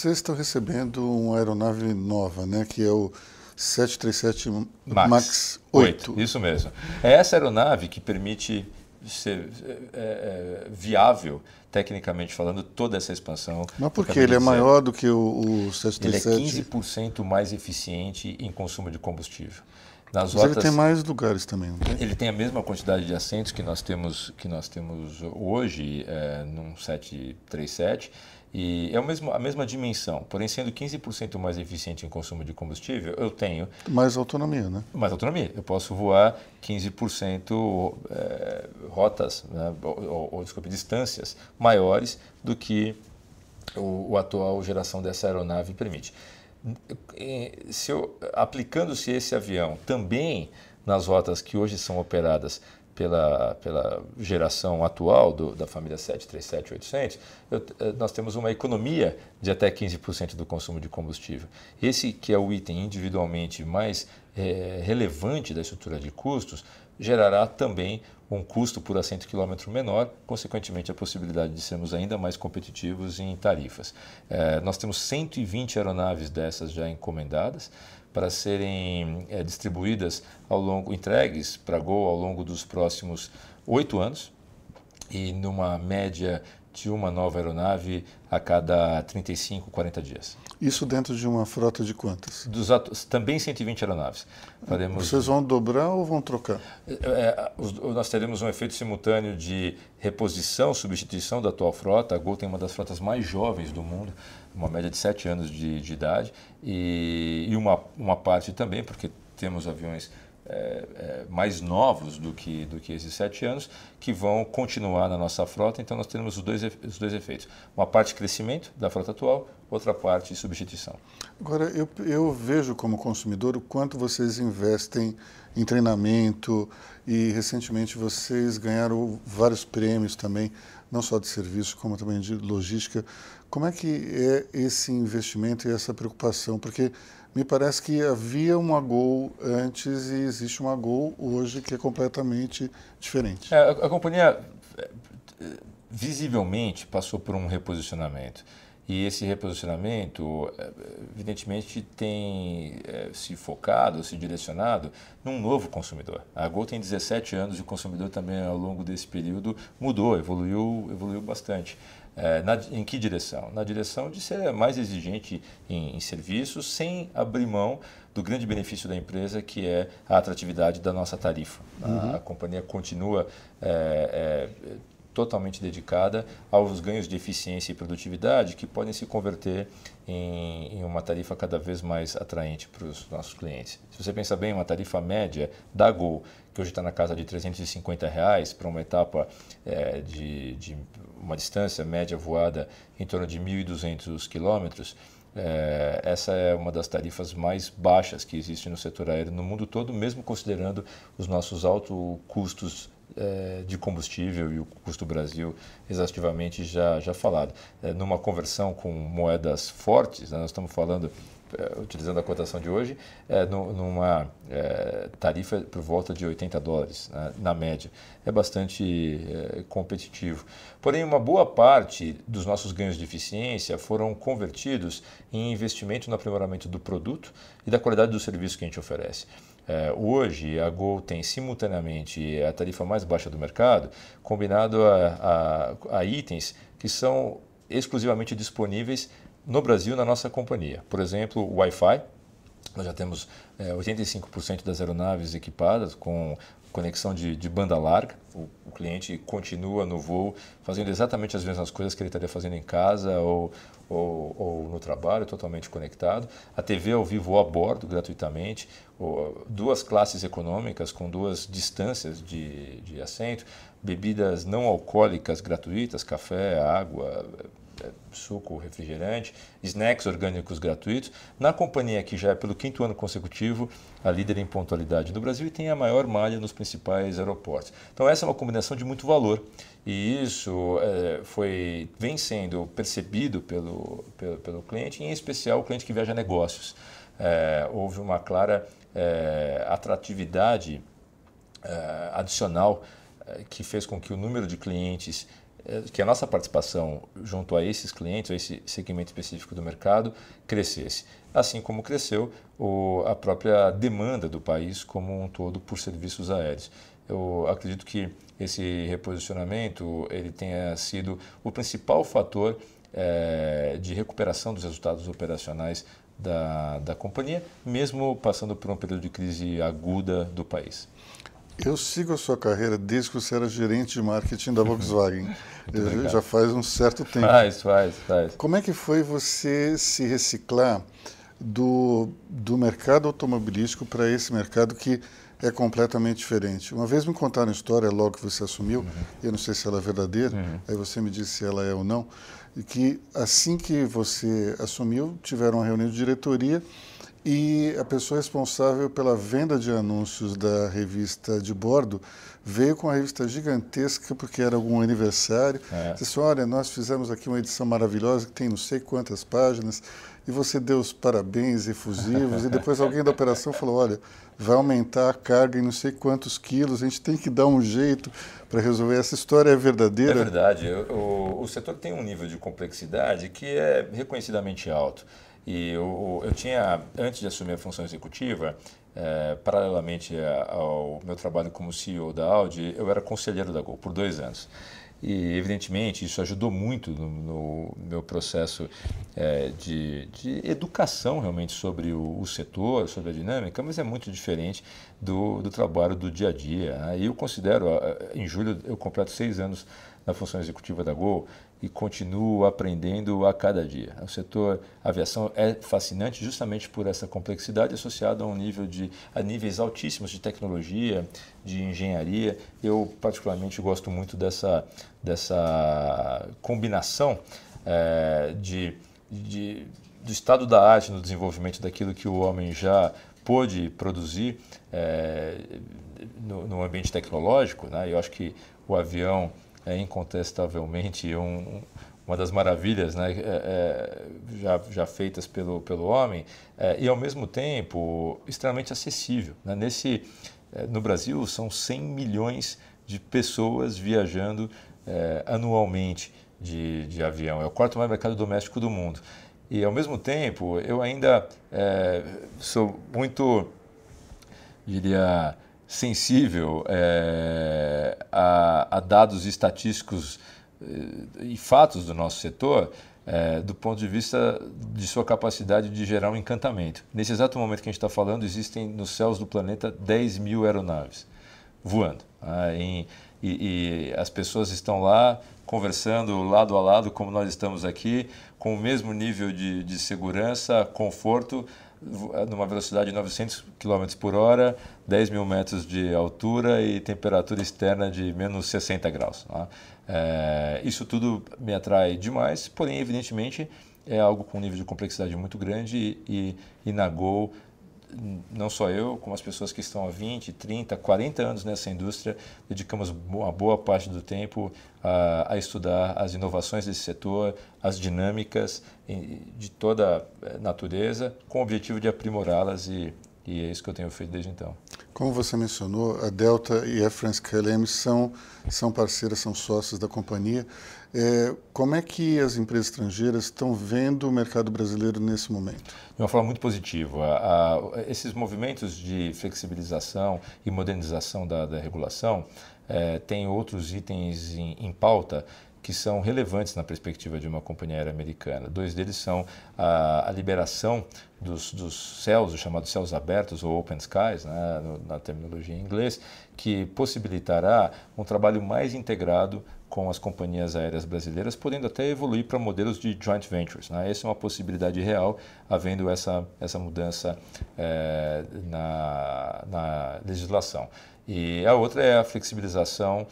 Vocês estão recebendo uma aeronave nova, né, que é o 737 MAX 8. Isso mesmo. É essa aeronave que permite ser viável, tecnicamente falando, toda essa expansão. Mas por que ele é maior do que o 737? Ele é 15% mais eficiente em consumo de combustível. Mas ele tem mais lugares também, não tem? Ele tem a mesma quantidade de assentos que nós temos hoje num 737 e é a mesma dimensão. Porém, sendo 15% mais eficiente em consumo de combustível, eu tenho... Mais autonomia, né? Mais autonomia. Eu posso voar 15% rotas, né, desculpe, distâncias maiores do que a atual geração dessa aeronave permite. Aplicando-se esse avião também nas rotas que hoje são operadas pela geração atual da família 737-800, nós temos uma economia de até 15% do consumo de combustível. Esse que é o item individualmente mais relevante da estrutura de custos, gerará também um custo por assento quilômetro menor, consequentemente a possibilidade de sermos ainda mais competitivos em tarifas. Nós temos 120 aeronaves dessas já encomendadas para serem distribuídas entregues para a Gol ao longo dos próximos 8 anos e numa média de uma nova aeronave a cada 35, 40 dias. Isso dentro de uma frota de quantas? Também 120 aeronaves. Vocês vão dobrar ou vão trocar? Nós teremos um efeito simultâneo de reposição, substituição da atual frota. A Gol tem uma das frotas mais jovens do mundo, uma média de 7 anos de idade, e uma parte também, porque temos aviões mais novos do que esses 7 anos, que vão continuar na nossa frota. Então nós teremos os dois efeitos. Uma parte crescimento da frota atual, outra parte substituição. Agora, eu vejo como consumidor o quanto vocês investem em treinamento e recentemente vocês ganharam vários prêmios também, não só de serviço, como também de logística. Como é que é esse investimento e essa preocupação? Porque me parece que havia uma Gol antes e existe uma Gol hoje que é completamente diferente. A companhia visivelmente passou por um reposicionamento. E esse reposicionamento, evidentemente, tem se focado, se direcionado num novo consumidor. A Gol tem 17 anos e o consumidor também, ao longo desse período, mudou, evoluiu bastante. Em que direção? Na direção de ser mais exigente em serviços, sem abrir mão do grande benefício da empresa, que é a atratividade da nossa tarifa. A companhia continua totalmente dedicada aos ganhos de eficiência e produtividade que podem se converter em uma tarifa cada vez mais atraente para os nossos clientes. Se você pensar bem, uma tarifa média da Gol, que hoje está na casa de R$350 para uma etapa de uma distância média voada em torno de 1.200 quilômetros, essa é uma das tarifas mais baixas que existe no setor aéreo no mundo todo, mesmo considerando os nossos altos custos de combustível e o custo Brasil exaustivamente já falado. Numa conversão com moedas fortes, nós estamos falando, utilizando a cotação de hoje, numa tarifa por volta de $80, na média. É bastante competitivo. Porém, uma boa parte dos nossos ganhos de eficiência foram convertidos em investimento no aprimoramento do produto e da qualidade do serviço que a gente oferece. Hoje, a Gol tem simultaneamente a tarifa mais baixa do mercado, combinado a itens que são exclusivamente disponíveis no Brasil, na nossa companhia. Por exemplo, o Wi-Fi. Nós já temos 85% das aeronaves equipadas com conexão de banda larga. O cliente continua no voo fazendo exatamente as mesmas coisas que ele estaria fazendo em casa ou no trabalho, totalmente conectado. A TV ao vivo a bordo, gratuitamente. Duas classes econômicas com duas distâncias de assento. Bebidas não alcoólicas gratuitas, café, água, suco, refrigerante, snacks orgânicos gratuitos, na companhia que já é pelo 5º ano consecutivo a líder em pontualidade no Brasil e tem a maior malha nos principais aeroportos. Então essa é uma combinação de muito valor e isso vem sendo percebido pelo cliente, em especial o cliente que viaja a negócios. Houve uma clara atratividade adicional que fez com que o número de clientes que a nossa participação junto a esses clientes, a esse segmento específico do mercado, crescesse. Assim como cresceu a própria demanda do país como um todo por serviços aéreos. Eu acredito que esse reposicionamento ele tenha sido o principal fator de recuperação dos resultados operacionais da companhia, mesmo passando por um período de crise aguda do país. Eu sigo a sua carreira desde que você era gerente de marketing da Volkswagen. Já faz um certo tempo. Faz. Como é que foi você se reciclar do mercado automobilístico para esse mercado que é completamente diferente? Uma vez me contaram uma história, logo que você assumiu, eu não sei se ela é verdadeira, aí você me disse se ela é ou não, e que assim que você assumiu, tiveram uma reunião de diretoria e a pessoa responsável pela venda de anúncios da revista de bordo veio com uma revista gigantesca porque era algum aniversário. Disse, olha, nós fizemos aqui uma edição maravilhosa que tem não sei quantas páginas e você deu os parabéns efusivos e depois alguém da operação falou, olha, vai aumentar a carga em não sei quantos quilos, a gente tem que dar um jeito para resolver. Essa história é verdadeira? É verdade. O setor tem um nível de complexidade que é reconhecidamente alto. E eu tinha, antes de assumir a função executiva, paralelamente ao meu trabalho como CEO da Audi, eu era conselheiro da Gol por 2 anos. E, evidentemente, isso ajudou muito no meu processo de educação realmente sobre o setor, sobre a dinâmica, mas é muito diferente do trabalho do dia a dia. E eu considero, em julho, eu completo 6 anos na função executiva da Gol e continuo aprendendo a cada dia. O setor aviação é fascinante justamente por essa complexidade associada a níveis altíssimos de tecnologia, de engenharia. Eu particularmente gosto muito dessa combinação do estado da arte no desenvolvimento daquilo que o homem já pôde produzir no ambiente tecnológico, né? Eu acho que o avião é incontestavelmente uma das maravilhas, né, já feitas pelo homem, e ao mesmo tempo extremamente acessível, né? No Brasil são 100 milhões de pessoas viajando anualmente de avião. É o 4º maior mercado doméstico do mundo. E ao mesmo tempo eu ainda sou muito, diria, sensível a dados estatísticos e fatos do nosso setor do ponto de vista de sua capacidade de gerar um encantamento. Nesse exato momento que a gente está falando, existem nos céus do planeta 10 mil aeronaves voando. E as pessoas estão lá conversando lado a lado, como nós estamos aqui, com o mesmo nível de segurança, conforto, numa velocidade de 900 km por hora, 10 mil metros de altura e temperatura externa de menos 60 graus. Isso tudo me atrai demais, porém, evidentemente, é algo com um nível de complexidade muito grande e na Gol, não só eu, como as pessoas que estão há 20, 30, 40 anos nessa indústria, dedicamos uma boa parte do tempo a estudar as inovações desse setor, as dinâmicas de toda natureza, com o objetivo de aprimorá-las e é isso que eu tenho feito desde então. Como você mencionou, a Delta e a France KLM são parceiras, são sócios da companhia. Como é que as empresas estrangeiras estão vendo o mercado brasileiro nesse momento? De uma forma muito positiva. Esses movimentos de flexibilização e modernização da regulação têm outros itens em pauta que são relevantes na perspectiva de uma companhia aérea americana. 2 deles são a liberação dos céus, os chamados céus abertos ou open skies, né, na terminologia em inglês, que possibilitará um trabalho mais integrado com as companhias aéreas brasileiras, podendo até evoluir para modelos de joint ventures, né? Essa é uma possibilidade real, havendo essa mudança na legislação. E a outra é a flexibilização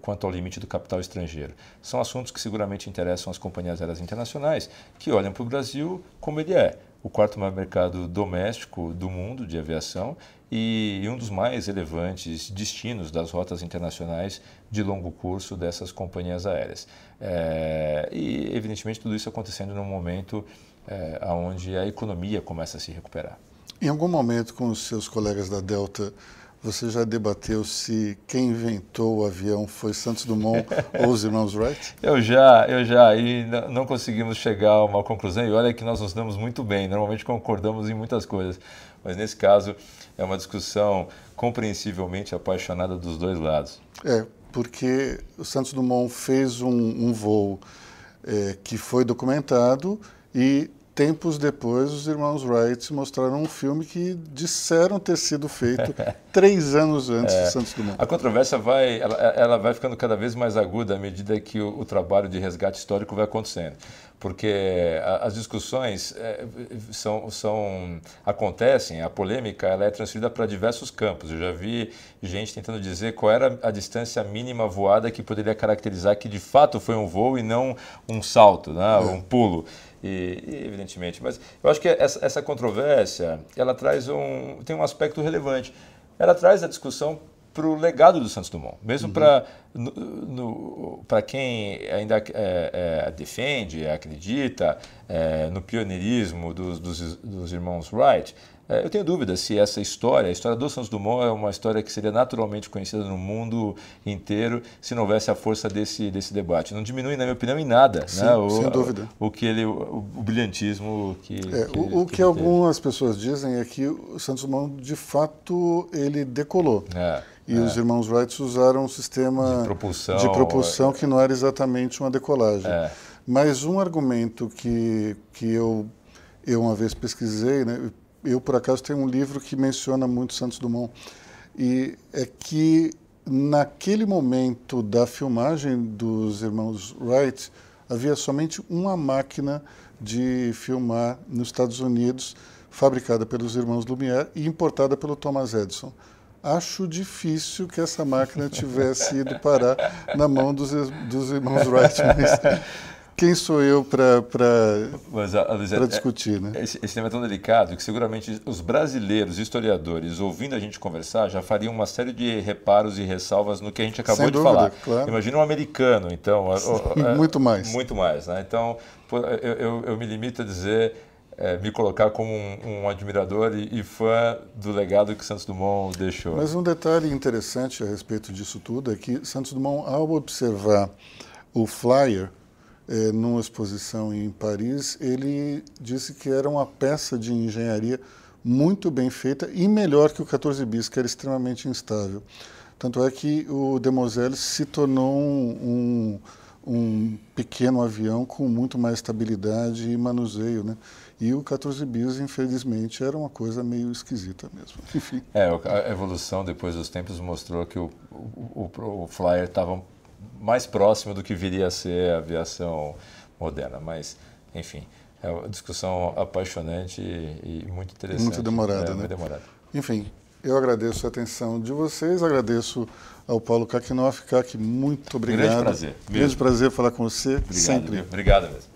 quanto ao limite do capital estrangeiro. São assuntos que seguramente interessam as companhias aéreas internacionais, que olham para o Brasil como ele é, o 4º maior mercado doméstico do mundo de aviação e um dos mais relevantes destinos das rotas internacionais de longo curso dessas companhias aéreas. E, evidentemente, tudo isso acontecendo num momento onde a economia começa a se recuperar. Em algum momento, com os seus colegas da Delta, você já debateu se quem inventou o avião foi Santos Dumont ou os irmãos Wright? Eu já, e não conseguimos chegar a uma conclusão, e olha que nós nos damos muito bem, normalmente concordamos em muitas coisas, mas nesse caso é uma discussão compreensivelmente apaixonada dos dois lados. Porque o Santos Dumont fez um voo que foi documentado e tempos depois os irmãos Wright mostraram um filme que disseram ter sido feito 3 anos antes de Santos Dumont. A controvérsia ela vai ficando cada vez mais aguda à medida que o trabalho de resgate histórico vai acontecendo, porque as discussões acontecem, a polêmica ela é transferida para diversos campos. Eu já vi gente tentando dizer qual era a distância mínima voada que poderia caracterizar que de fato foi um voo e não um salto, né? Um pulo. E evidentemente, mas eu acho que essa controvérsia ela tem um aspecto relevante. Ela traz a discussão para o legado do Santos Dumont, mesmo para quem ainda defende, acredita no pioneirismo dos irmãos Wright. Eu tenho dúvida se essa história, a história do Santos Dumont, é uma história que seria naturalmente conhecida no mundo inteiro se não houvesse a força desse debate. Não diminui, na minha opinião, em nada. Sim, né? Sem dúvida. O brilhantismo que o que algumas pessoas dizem é que o Santos Dumont, de fato, ele decolou. E os irmãos Wright usaram um sistema de propulsão que não era exatamente uma decolagem. Mas um argumento que eu uma vez pesquisei, né? Eu, por acaso, tenho um livro que menciona muito Santos Dumont, e é que naquele momento da filmagem dos irmãos Wright, havia somente uma máquina de filmar nos Estados Unidos, fabricada pelos irmãos Lumière e importada pelo Thomas Edison. Acho difícil que essa máquina tivesse ido parar na mão dos irmãos Wright, mas quem sou eu para discutir, né? Esse tema é tão delicado que seguramente os brasileiros historiadores, ouvindo a gente conversar, já fariam uma série de reparos e ressalvas no que a gente acabou de falar. Claro. Imagina um americano, então... Muito mais. Muito mais, né? Então, eu me limito a dizer, me colocar como um admirador e fã do legado que Santos Dumont deixou. Mas um detalhe interessante a respeito disso tudo é que Santos Dumont, ao observar o Flyer, numa exposição em Paris, ele disse que era uma peça de engenharia muito bem feita e melhor que o 14 bis, que era extremamente instável. Tanto é que o Demoiselle se tornou um pequeno avião com muito mais estabilidade e manuseio, né? E o 14 bis, infelizmente, era uma coisa meio esquisita mesmo. Enfim. A evolução depois dos tempos mostrou que o Flyer estava mais próximo do que viria a ser a aviação moderna, mas, enfim, é uma discussão apaixonante e muito interessante. Muito demorada, né? Muito demorada. Enfim, eu agradeço a atenção de vocês, agradeço ao Paulo Kakinoff. Kaki, muito obrigado. Grande prazer. Grande prazer falar com você. Obrigado, sempre. Obrigado mesmo.